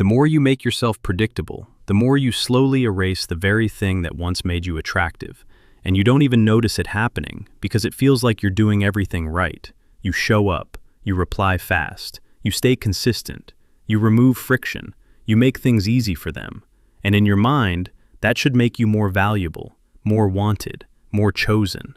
The more you make yourself predictable, the more you slowly erase the very thing that once made you attractive, and you don't even notice it happening because it feels like you're doing everything right. You show up, you reply fast, you stay consistent, you remove friction, you make things easy for them, and in your mind, that should make you more valuable, more wanted, more chosen.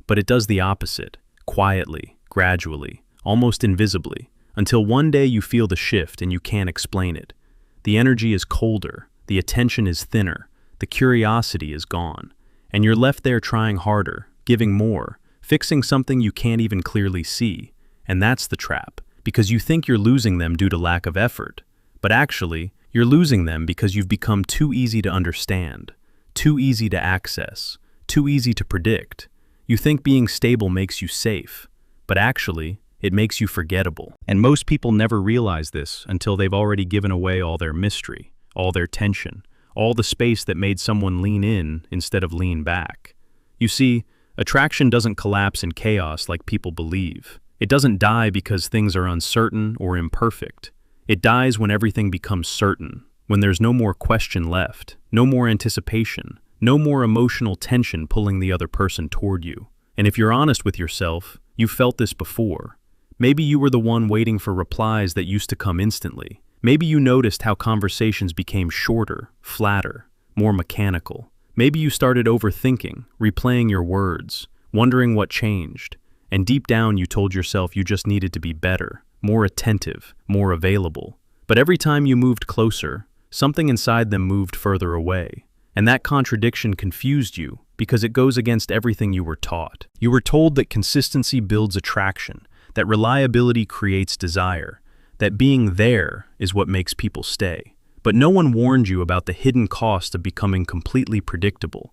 But it does the opposite, quietly, gradually, almost invisibly, until one day you feel the shift and you can't explain it. The energy is colder, the attention is thinner, the curiosity is gone, and you're left there trying harder, giving more, fixing something you can't even clearly see. And that's the trap, because you think you're losing them due to lack of effort. But actually, you're losing them because you've become too easy to understand, too easy to access, too easy to predict. You think being stable makes you safe, but actually, it makes you forgettable. And most people never realize this until they've already given away all their mystery, all their tension, all the space that made someone lean in instead of lean back. You see, attraction doesn't collapse in chaos like people believe. It doesn't die because things are uncertain or imperfect. It dies when everything becomes certain, when there's no more question left, no more anticipation, no more emotional tension pulling the other person toward you. And if you're honest with yourself, you've felt this before. Maybe you were the one waiting for replies that used to come instantly. Maybe you noticed how conversations became shorter, flatter, more mechanical. Maybe you started overthinking, replaying your words, wondering what changed. And deep down you told yourself you just needed to be better, more attentive, more available. But every time you moved closer, something inside them moved further away. And that contradiction confused you because it goes against everything you were taught. You were told that consistency builds attraction, that reliability creates desire, that being there is what makes people stay. But no one warned you about the hidden cost of becoming completely predictable.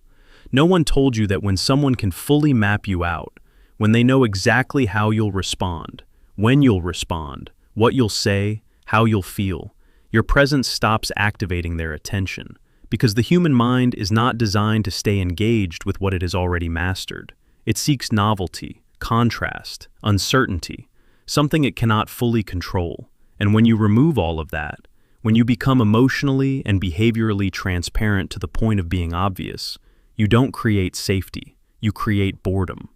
No one told you that when someone can fully map you out, when they know exactly how you'll respond, when you'll respond, what you'll say, how you'll feel, your presence stops activating their attention. Because the human mind is not designed to stay engaged with what it has already mastered. It seeks novelty, contrast, uncertainty, something it cannot fully control. And when you remove all of that, when you become emotionally and behaviorally transparent to the point of being obvious, you don't create safety, you create boredom.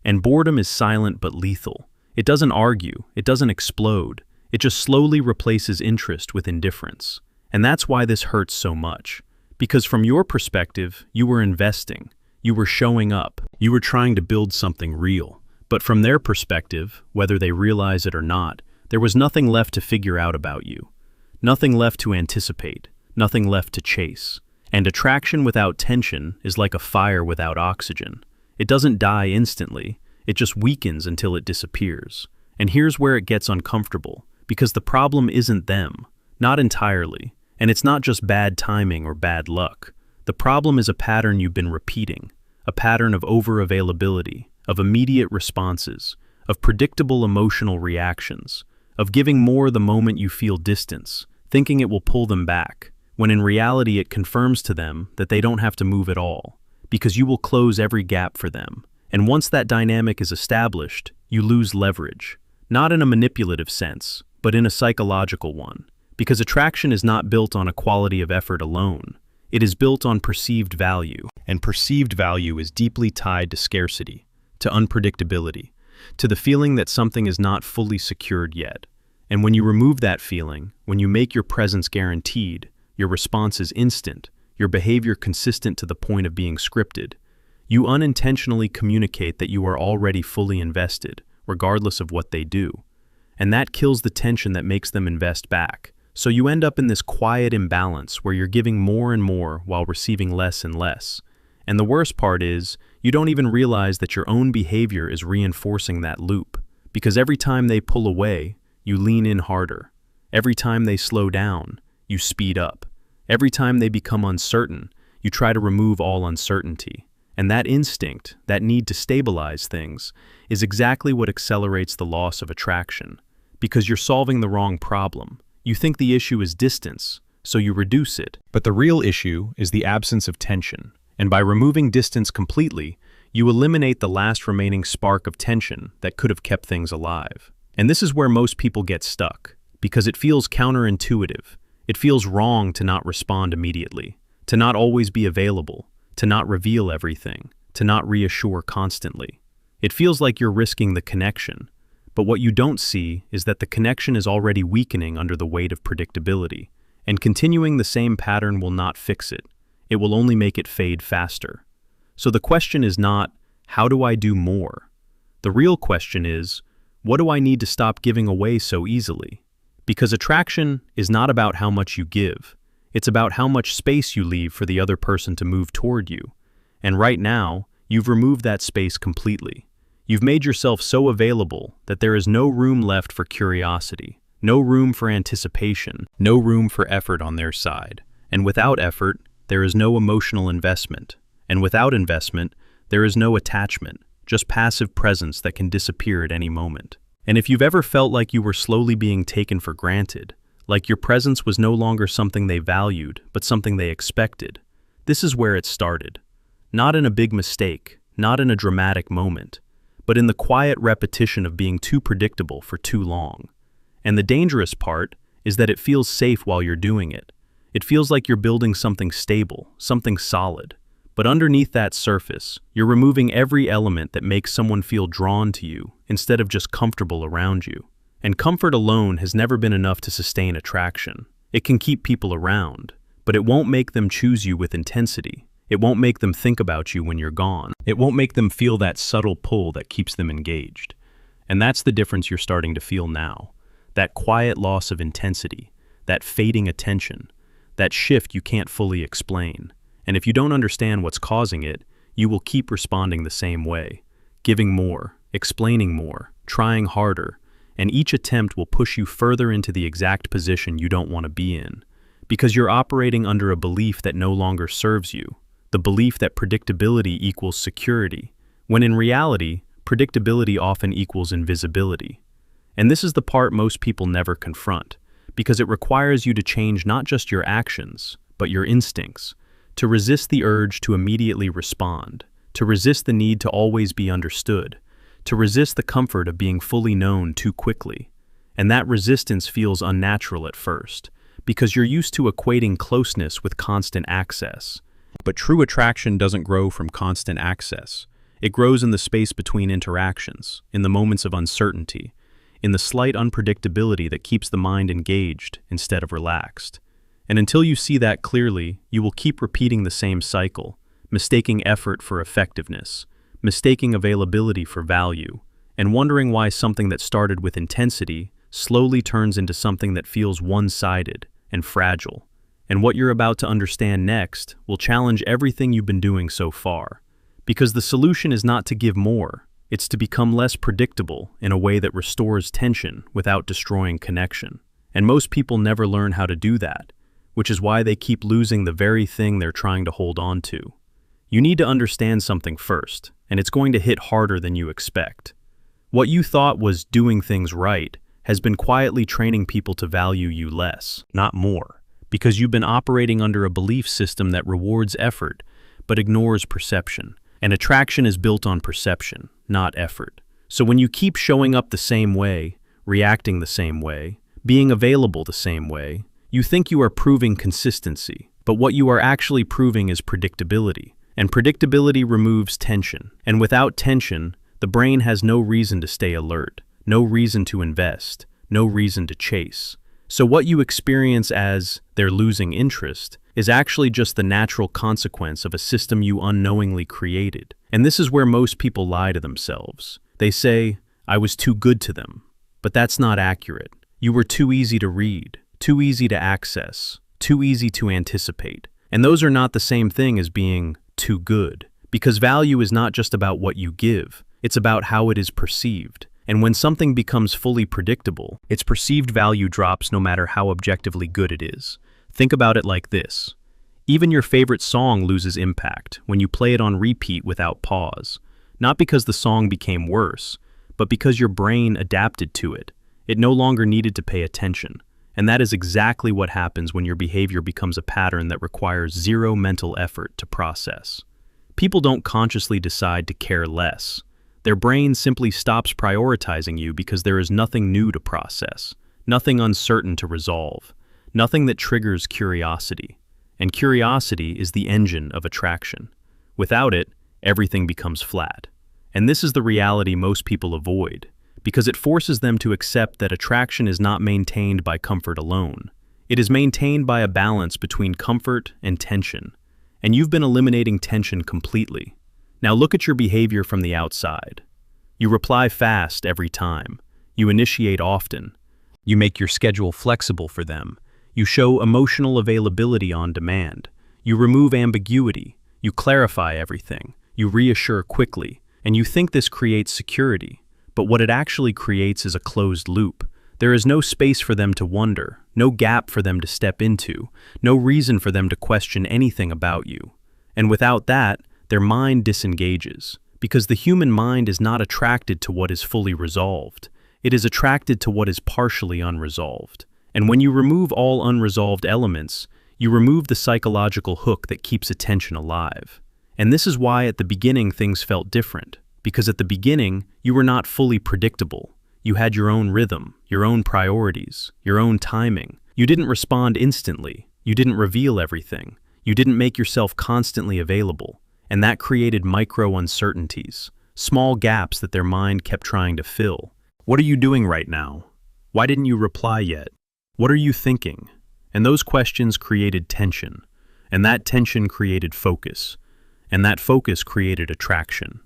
And boredom is silent but lethal. It doesn't argue, it doesn't explode, it just slowly replaces interest with indifference. And that's why this hurts so much. Because from your perspective, you were investing, you were showing up, you were trying to build something real. But from their perspective, whether they realize it or not, there was nothing left to figure out about you. Nothing left to anticipate, nothing left to chase. And attraction without tension is like a fire without oxygen. It doesn't die instantly, it just weakens until it disappears. And here's where it gets uncomfortable, because the problem isn't them, not entirely. And it's not just bad timing or bad luck. The problem is a pattern you've been repeating, a pattern of over-availability, of immediate responses, of predictable emotional reactions, of giving more the moment you feel distance, thinking it will pull them back, when in reality it confirms to them that they don't have to move at all, because you will close every gap for them. And once that dynamic is established, you lose leverage, not in a manipulative sense, but in a psychological one. Because attraction is not built on a quality of effort alone. It is built on perceived value. And perceived value is deeply tied to scarcity, to unpredictability, to the feeling that something is not fully secured yet. And when you remove that feeling, when you make your presence guaranteed, your response is instant, your behavior consistent to the point of being scripted, you unintentionally communicate that you are already fully invested, regardless of what they do. And that kills the tension that makes them invest back. So you end up in this quiet imbalance where you're giving more and more while receiving less and less. And the worst part is, you don't even realize that your own behavior is reinforcing that loop. Because every time they pull away, you lean in harder. Every time they slow down, you speed up. Every time they become uncertain, you try to remove all uncertainty. And that instinct, that need to stabilize things, is exactly what accelerates the loss of attraction. Because you're solving the wrong problem. You think the issue is distance, so you reduce it. But the real issue is the absence of tension. And by removing distance completely, you eliminate the last remaining spark of tension that could have kept things alive. And this is where most people get stuck, because it feels counterintuitive. It feels wrong to not respond immediately, to not always be available, to not reveal everything, to not reassure constantly. It feels like you're risking the connection, but what you don't see is that the connection is already weakening under the weight of predictability, and continuing the same pattern will not fix it. It will only make it fade faster. So the question is not, how do I do more? The real question is, what do I need to stop giving away so easily? Because attraction is not about how much you give. It's about how much space you leave for the other person to move toward you. And right now, you've removed that space completely. You've made yourself so available that there is no room left for curiosity, no room for anticipation, no room for effort on their side. And without effort, there is no emotional investment. And without investment, there is no attachment, just passive presence that can disappear at any moment. And if you've ever felt like you were slowly being taken for granted, like your presence was no longer something they valued, but something they expected, this is where it started. Not in a big mistake, not in a dramatic moment, but in the quiet repetition of being too predictable for too long. And the dangerous part is that it feels safe while you're doing it. It feels like you're building something stable, something solid. But underneath that surface, you're removing every element that makes someone feel drawn to you instead of just comfortable around you. And comfort alone has never been enough to sustain attraction. It can keep people around, but it won't make them choose you with intensity. It won't make them think about you when you're gone. It won't make them feel that subtle pull that keeps them engaged. And that's the difference you're starting to feel now. That quiet loss of intensity, that fading attention, that shift you can't fully explain. And if you don't understand what's causing it, you will keep responding the same way, giving more, explaining more, trying harder, and each attempt will push you further into the exact position you don't want to be in, because you're operating under a belief that no longer serves you, the belief that predictability equals security, when in reality, predictability often equals invisibility. And this is the part most people never confront, because it requires you to change not just your actions, but your instincts, to resist the urge to immediately respond, to resist the need to always be understood, to resist the comfort of being fully known too quickly. And that resistance feels unnatural at first, because you're used to equating closeness with constant access. But true attraction doesn't grow from constant access. It grows in the space between interactions, in the moments of uncertainty, in the slight unpredictability that keeps the mind engaged instead of relaxed. And until you see that clearly, you will keep repeating the same cycle, mistaking effort for effectiveness, mistaking availability for value, and wondering why something that started with intensity slowly turns into something that feels one-sided and fragile. And what you're about to understand next will challenge everything you've been doing so far. Because the solution is not to give more, it's to become less predictable in a way that restores tension without destroying connection. And most people never learn how to do that, which is why they keep losing the very thing they're trying to hold on to. You need to understand something first, and it's going to hit harder than you expect. What you thought was doing things right has been quietly training people to value you less, not more, because you've been operating under a belief system that rewards effort but ignores perception. And attraction is built on perception, not effort. So when you keep showing up the same way, reacting the same way, being available the same way, you think you are proving consistency, but what you are actually proving is predictability. And predictability removes tension. And without tension, the brain has no reason to stay alert, no reason to invest, no reason to chase. So what you experience as they're losing interest is actually just the natural consequence of a system you unknowingly created. And this is where most people lie to themselves. They say, I was too good to them. But that's not accurate. You were too easy to read, too easy to access, too easy to anticipate. And those are not the same thing as being too good, because value is not just about what you give, it's about how it is perceived. And when something becomes fully predictable, its perceived value drops no matter how objectively good it is. Think about it like this. Even your favorite song loses impact when you play it on repeat without pause, not because the song became worse, but because your brain adapted to it. It no longer needed to pay attention. And that is exactly what happens when your behavior becomes a pattern that requires zero mental effort to process. People don't consciously decide to care less. Their brain simply stops prioritizing you because there is nothing new to process, nothing uncertain to resolve, nothing that triggers curiosity. And curiosity is the engine of attraction. Without it, everything becomes flat. And this is the reality most people avoid, because it forces them to accept that attraction is not maintained by comfort alone. It is maintained by a balance between comfort and tension. And you've been eliminating tension completely. Now look at your behavior from the outside. You reply fast every time. You initiate often. You make your schedule flexible for them. You show emotional availability on demand. You remove ambiguity. You clarify everything. You reassure quickly. And you think this creates security. But what it actually creates is a closed loop. There is no space for them to wonder, no gap for them to step into, no reason for them to question anything about you. And without that, their mind disengages, because the human mind is not attracted to what is fully resolved. It is attracted to what is partially unresolved. And when you remove all unresolved elements, you remove the psychological hook that keeps attention alive. And this is why at the beginning things felt different, because at the beginning you were not fully predictable. You had your own rhythm, your own priorities, your own timing. You didn't respond instantly. You didn't reveal everything. You didn't make yourself constantly available. And that created micro-uncertainties, small gaps that their mind kept trying to fill. What are you doing right now? Why didn't you reply yet? What are you thinking? And those questions created tension. And that tension created focus. And that focus created attraction.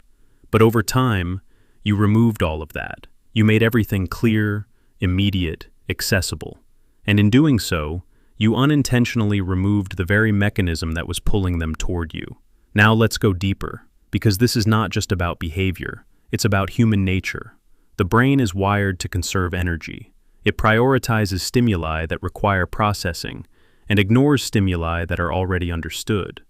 But over time, you removed all of that. You made everything clear, immediate, accessible. And in doing so, you unintentionally removed the very mechanism that was pulling them toward you. Now let's go deeper, because this is not just about behavior, it's about human nature. The brain is wired to conserve energy. It prioritizes stimuli that require processing and ignores stimuli that are already understood.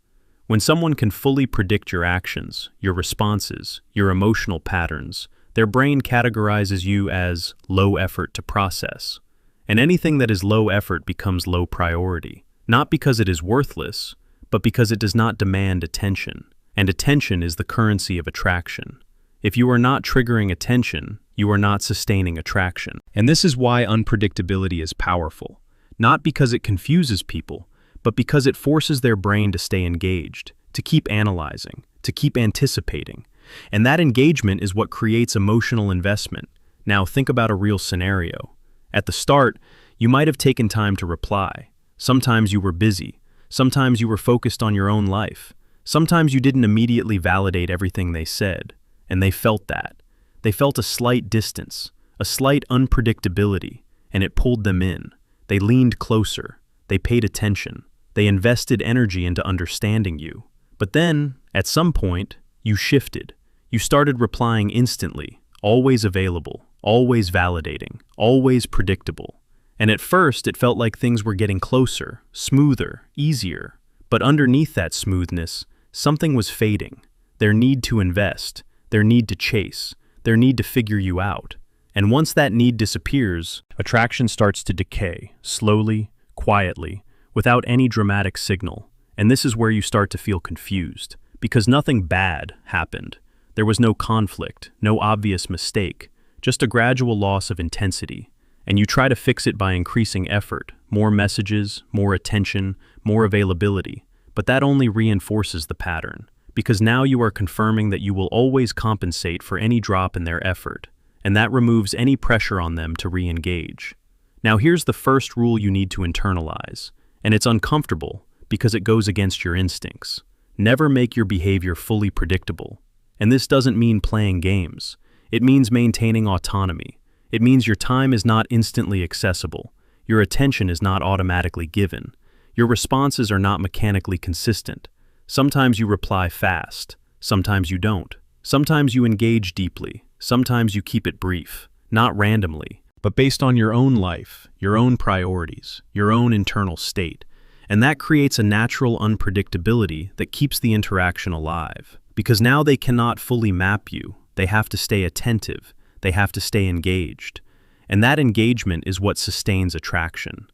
When someone can fully predict your actions, your responses, your emotional patterns, their brain categorizes you as low effort to process. And anything that is low effort becomes low priority, not because it is worthless, but because it does not demand attention. And attention is the currency of attraction. If you are not triggering attention, you are not sustaining attraction. And this is why unpredictability is powerful. Not because it confuses people, but because it forces their brain to stay engaged, to keep analyzing, to keep anticipating. And that engagement is what creates emotional investment. Now think about a real scenario. At the start, you might have taken time to reply. Sometimes you were busy. Sometimes you were focused on your own life. Sometimes you didn't immediately validate everything they said. And they felt that. They felt a slight distance, a slight unpredictability, and it pulled them in. They leaned closer. They paid attention. They invested energy into understanding you. But then, at some point, you shifted. You started replying instantly, always available, always validating, always predictable. And at first, it felt like things were getting closer, smoother, easier. But underneath that smoothness, something was fading. Their need to invest, their need to chase, their need to figure you out. And once that need disappears, attraction starts to decay, slowly, quietly, without any dramatic signal. And this is where you start to feel confused, because nothing bad happened. There was no conflict, no obvious mistake, just a gradual loss of intensity. And you try to fix it by increasing effort, more messages, more attention, more availability. But that only reinforces the pattern, because now you are confirming that you will always compensate for any drop in their effort, and that removes any pressure on them to re-engage. Now here's the first rule you need to internalize, and it's uncomfortable because it goes against your instincts. Never make your behavior fully predictable. And this doesn't mean playing games. It means maintaining autonomy. It means your time is not instantly accessible. Your attention is not automatically given. Your responses are not mechanically consistent. Sometimes you reply fast. Sometimes you don't. Sometimes you engage deeply. Sometimes you keep it brief, not randomly, but based on your own life, your own priorities, your own internal state. And that creates a natural unpredictability that keeps the interaction alive. Because now they cannot fully map you. They have to stay attentive. They have to stay engaged. And that engagement is what sustains attraction.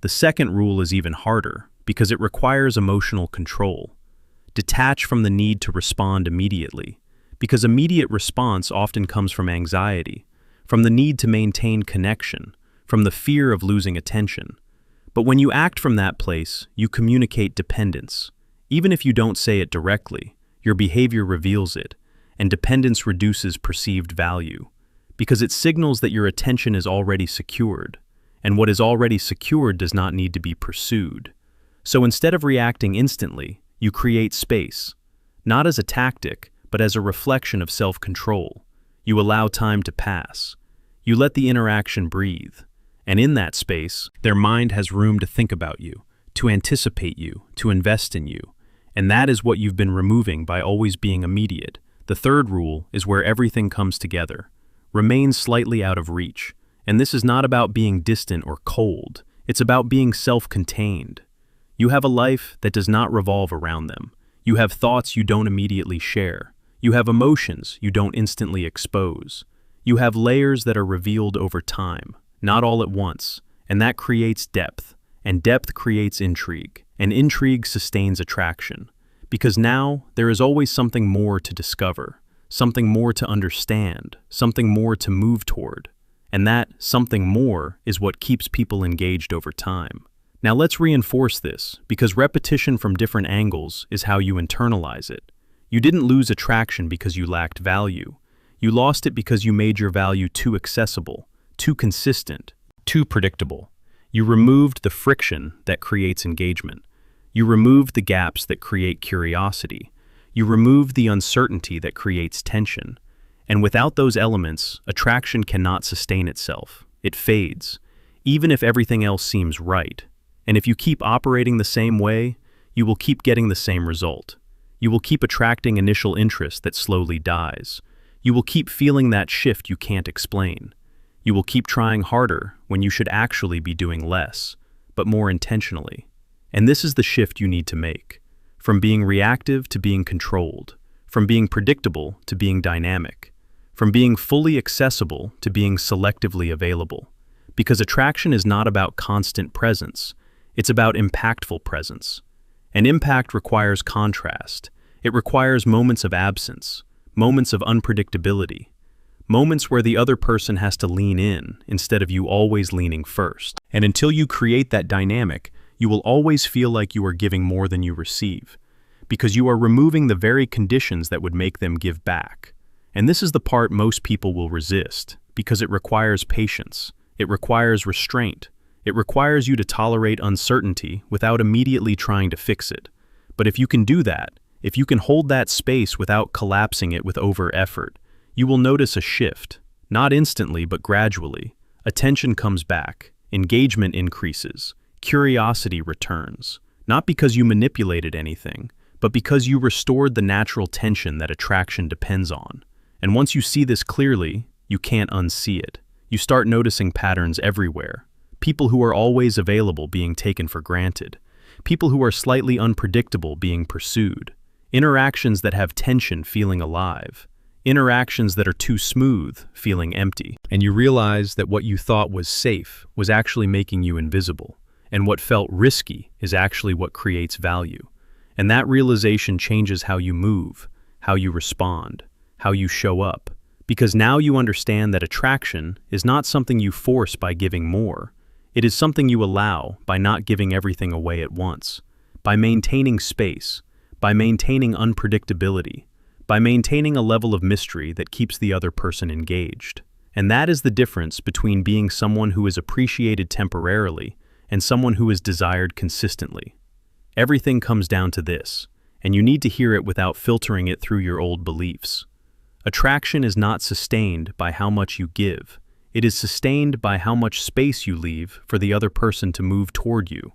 The second rule is even harder because it requires emotional control. Detach from the need to respond immediately, because immediate response often comes from anxiety, from the need to maintain connection, from the fear of losing attention. But when you act from that place, you communicate dependence. Even if you don't say it directly, your behavior reveals it, and dependence reduces perceived value, because it signals that your attention is already secured, and what is already secured does not need to be pursued. So instead of reacting instantly, you create space, not as a tactic, but as a reflection of self-control. You allow time to pass. You let the interaction breathe. And in that space, their mind has room to think about you, to anticipate you, to invest in you. And that is what you've been removing by always being immediate. The third rule is where everything comes together. Remain slightly out of reach. And this is not about being distant or cold. It's about being self-contained. You have a life that does not revolve around them. You have thoughts you don't immediately share. You have emotions you don't instantly expose. You have layers that are revealed over time, not all at once, and that creates depth, and depth creates intrigue, and intrigue sustains attraction. Because now, there is always something more to discover, something more to understand, something more to move toward. And that something more is what keeps people engaged over time. Now let's reinforce this, because repetition from different angles is how you internalize it. You didn't lose attraction because you lacked value. You lost it because you made your value too accessible, too consistent, too predictable. You removed the friction that creates engagement. You removed the gaps that create curiosity. You removed the uncertainty that creates tension. And without those elements, attraction cannot sustain itself. It fades, even if everything else seems right. And if you keep operating the same way, you will keep getting the same result. You will keep attracting initial interest that slowly dies. You will keep feeling that shift you can't explain. You will keep trying harder when you should actually be doing less, but more intentionally. And this is the shift you need to make. From being reactive to being controlled. From being predictable to being dynamic. From being fully accessible to being selectively available. Because attraction is not about constant presence. It's about impactful presence. And impact requires contrast. It requires moments of absence, moments of unpredictability, moments where the other person has to lean in instead of you always leaning first. And until you create that dynamic, you will always feel like you are giving more than you receive, because you are removing the very conditions that would make them give back. And this is the part most people will resist, because it requires patience, it requires restraint, it requires you to tolerate uncertainty without immediately trying to fix it. But if you can do that, if you can hold that space without collapsing it with over-effort, you will notice a shift, not instantly but gradually. Attention comes back, engagement increases, curiosity returns, not because you manipulated anything, but because you restored the natural tension that attraction depends on. And once you see this clearly, you can't unsee it. You start noticing patterns everywhere. People who are always available being taken for granted. People who are slightly unpredictable being pursued. Interactions that have tension feeling alive. Interactions that are too smooth feeling empty. And you realize that what you thought was safe was actually making you invisible. And what felt risky is actually what creates value. And that realization changes how you move, how you respond, how you show up. Because now you understand that attraction is not something you force by giving more. It is something you allow by not giving everything away at once, by maintaining space, by maintaining unpredictability, by maintaining a level of mystery that keeps the other person engaged. And that is the difference between being someone who is appreciated temporarily and someone who is desired consistently. Everything comes down to this, and you need to hear it without filtering it through your old beliefs. Attraction is not sustained by how much you give. It is sustained by how much space you leave for the other person to move toward you.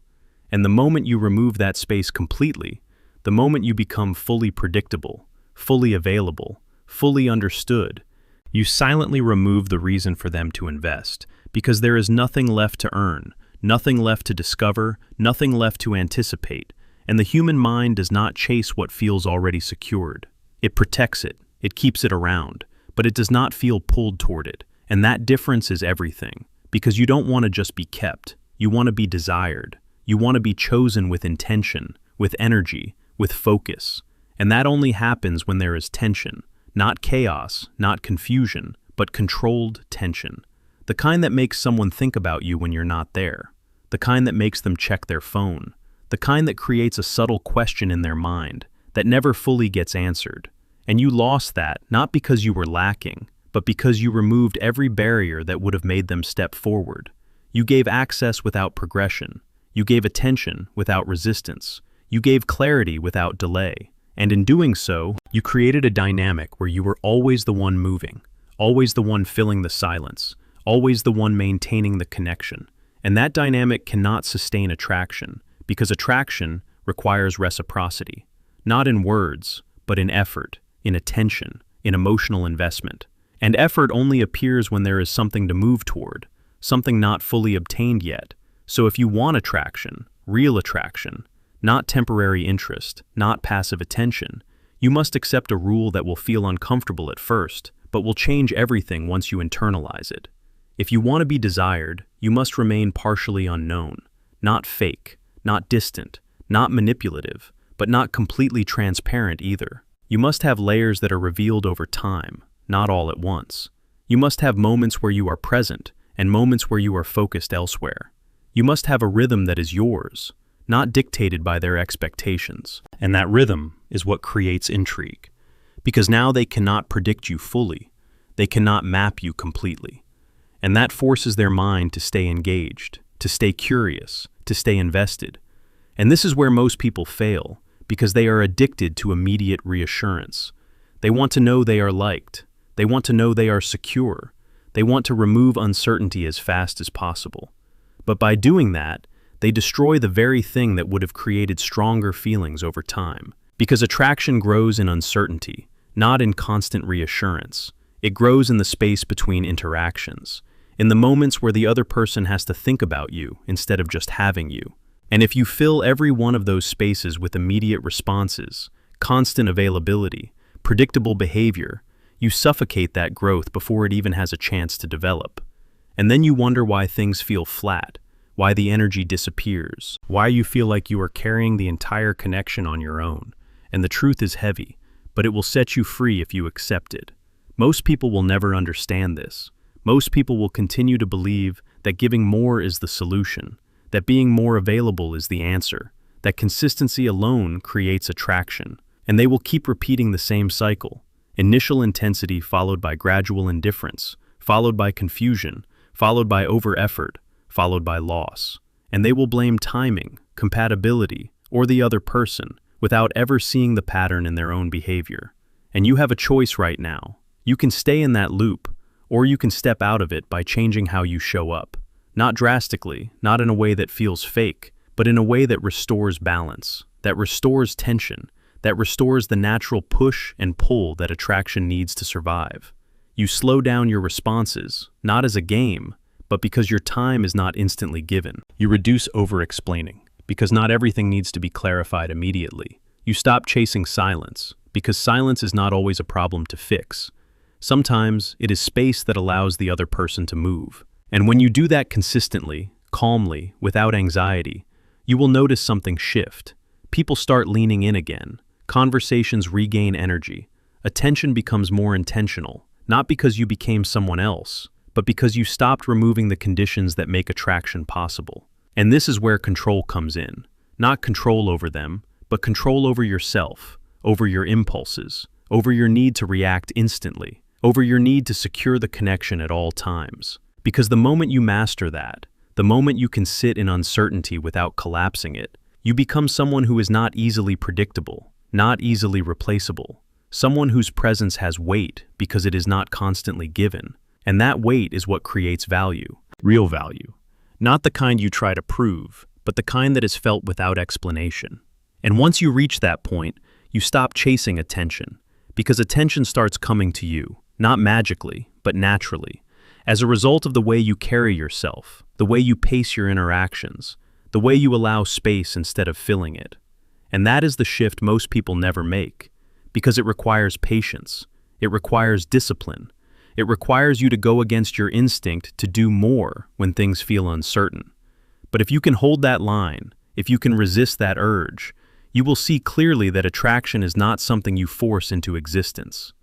And the moment you remove that space completely, the moment you become fully predictable, fully available, fully understood, you silently remove the reason for them to invest, because there is nothing left to earn, nothing left to discover, nothing left to anticipate, and the human mind does not chase what feels already secured. It protects it, it keeps it around, but it does not feel pulled toward it. And that difference is everything, because you don't want to just be kept, you want to be desired. You want to be chosen with intention, with energy, with focus. And that only happens when there is tension, not chaos, not confusion, but controlled tension. The kind that makes someone think about you when you're not there. the kind that makes them check their phone, the kind that creates a subtle question in their mind that never fully gets answered. And you lost that not because you were lacking, but because you removed every barrier that would have made them step forward. You gave access without progression. You gave attention without resistance. You gave clarity without delay. And in doing so, you created a dynamic where you were always the one moving, always the one filling the silence, always the one maintaining the connection. And that dynamic cannot sustain attraction, because attraction requires reciprocity, not in words, but in effort, in attention, in emotional investment. And effort only appears when there is something to move toward, something not fully obtained yet. So if you want attraction, real attraction, not temporary interest, not passive attention, you must accept a rule that will feel uncomfortable at first, but will change everything once you internalize it. If you want to be desired, you must remain partially unknown, not fake, not distant, not manipulative, but not completely transparent either. You must have layers that are revealed over time, not all at once. You must have moments where you are present and moments where you are focused elsewhere. You must have a rhythm that is yours, not dictated by their expectations. And that rhythm is what creates intrigue. Because now they cannot predict you fully. They cannot map you completely. And that forces their mind to stay engaged, to stay curious, to stay invested. And this is where most people fail, because they are addicted to immediate reassurance. They want to know they are liked. They want to know they are secure. They want to remove uncertainty as fast as possible. But by doing that, they destroy the very thing that would have created stronger feelings over time. Because attraction grows in uncertainty, not in constant reassurance. It grows in the space between interactions, in the moments where the other person has to think about you instead of just having you. And if you fill every one of those spaces with immediate responses, constant availability, predictable behavior, you suffocate that growth before it even has a chance to develop. And then you wonder why things feel flat, why the energy disappears, why you feel like you are carrying the entire connection on your own. And the truth is heavy, but it will set you free if you accept it. Most people will never understand this. Most people will continue to believe that giving more is the solution, that being more available is the answer, that consistency alone creates attraction. And they will keep repeating the same cycle. Initial intensity followed by gradual indifference, followed by confusion, followed by over-effort, followed by loss. And they will blame timing, compatibility, or the other person without ever seeing the pattern in their own behavior. And you have a choice right now. You can stay in that loop, or you can step out of it by changing how you show up. Not drastically, not in a way that feels fake, but in a way that restores balance, that restores tension, that restores the natural push and pull that attraction needs to survive. You slow down your responses, not as a game, but because your time is not instantly given. You reduce over-explaining, because not everything needs to be clarified immediately. You stop chasing silence, because silence is not always a problem to fix. Sometimes it is space that allows the other person to move. And when you do that consistently, calmly, without anxiety, you will notice something shift. People start leaning in again. Conversations regain energy. Attention becomes more intentional, not because you became someone else, but because you stopped removing the conditions that make attraction possible. And this is where control comes in. Not control over them, but control over yourself, over your impulses, over your need to react instantly, over your need to secure the connection at all times. Because the moment you master that, the moment you can sit in uncertainty without collapsing it, you become someone who is not easily predictable, not easily replaceable, someone whose presence has weight because it is not constantly given. And that weight is what creates value, real value. Not the kind you try to prove, but the kind that is felt without explanation. And once you reach that point, you stop chasing attention, because attention starts coming to you, not magically, but naturally, as a result of the way you carry yourself, the way you pace your interactions, the way you allow space instead of filling it. And that is the shift most people never make, because it requires patience, it requires discipline, it requires you to go against your instinct to do more when things feel uncertain. But if you can hold that line, if you can resist that urge, you will see clearly that attraction is not something you force into existence.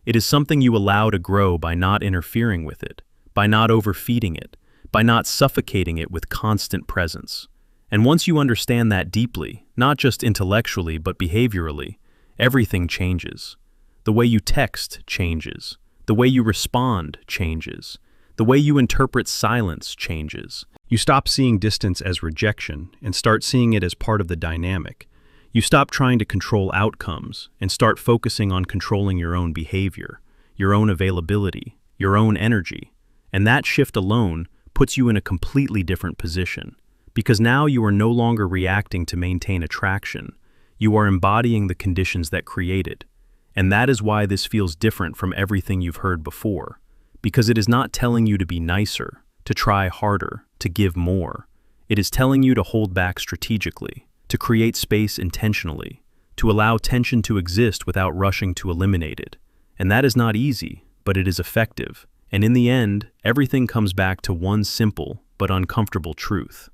It is something you allow to grow by not interfering with it, by not overfeeding it, by not suffocating it with constant presence. And once you understand that deeply, not just intellectually but behaviorally, everything changes. The way you text changes. The way you respond changes. The way you interpret silence changes. You stop seeing distance as rejection and start seeing it as part of the dynamic. You stop trying to control outcomes and start focusing on controlling your own behavior, your own availability, your own energy. And that shift alone puts you in a completely different position. Because now you are no longer reacting to maintain attraction. You are embodying the conditions that create it. And that is why this feels different from everything you've heard before. Because it is not telling you to be nicer, to try harder, to give more. It is telling you to hold back strategically, to create space intentionally, to allow tension to exist without rushing to eliminate it. And that is not easy, but it is effective. And in the end, everything comes back to one simple but uncomfortable truth.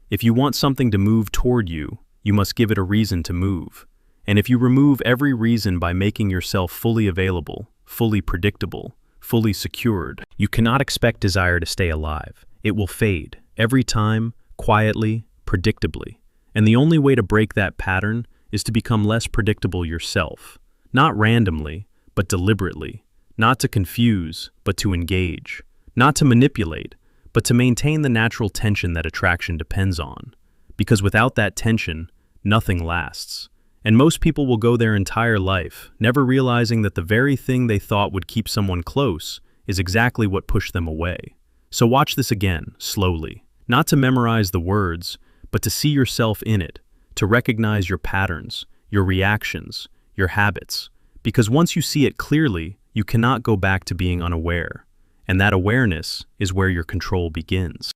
If you want something to move toward you, you must give it a reason to move. And if you remove every reason by making yourself fully available, fully predictable, fully secured, you cannot expect desire to stay alive. It will fade, every time, quietly, predictably. And the only way to break that pattern is to become less predictable yourself. Not randomly, but deliberately. Not to confuse, but to engage. Not to manipulate, but to maintain the natural tension that attraction depends on. Because without that tension, nothing lasts. And most people will go their entire life, never realizing that the very thing they thought would keep someone close is exactly what pushed them away. So watch this again, slowly. Not to memorize the words, but to see yourself in it, to recognize your patterns, your reactions, your habits. Because once you see it clearly, you cannot go back to being unaware. And that awareness is where your control begins.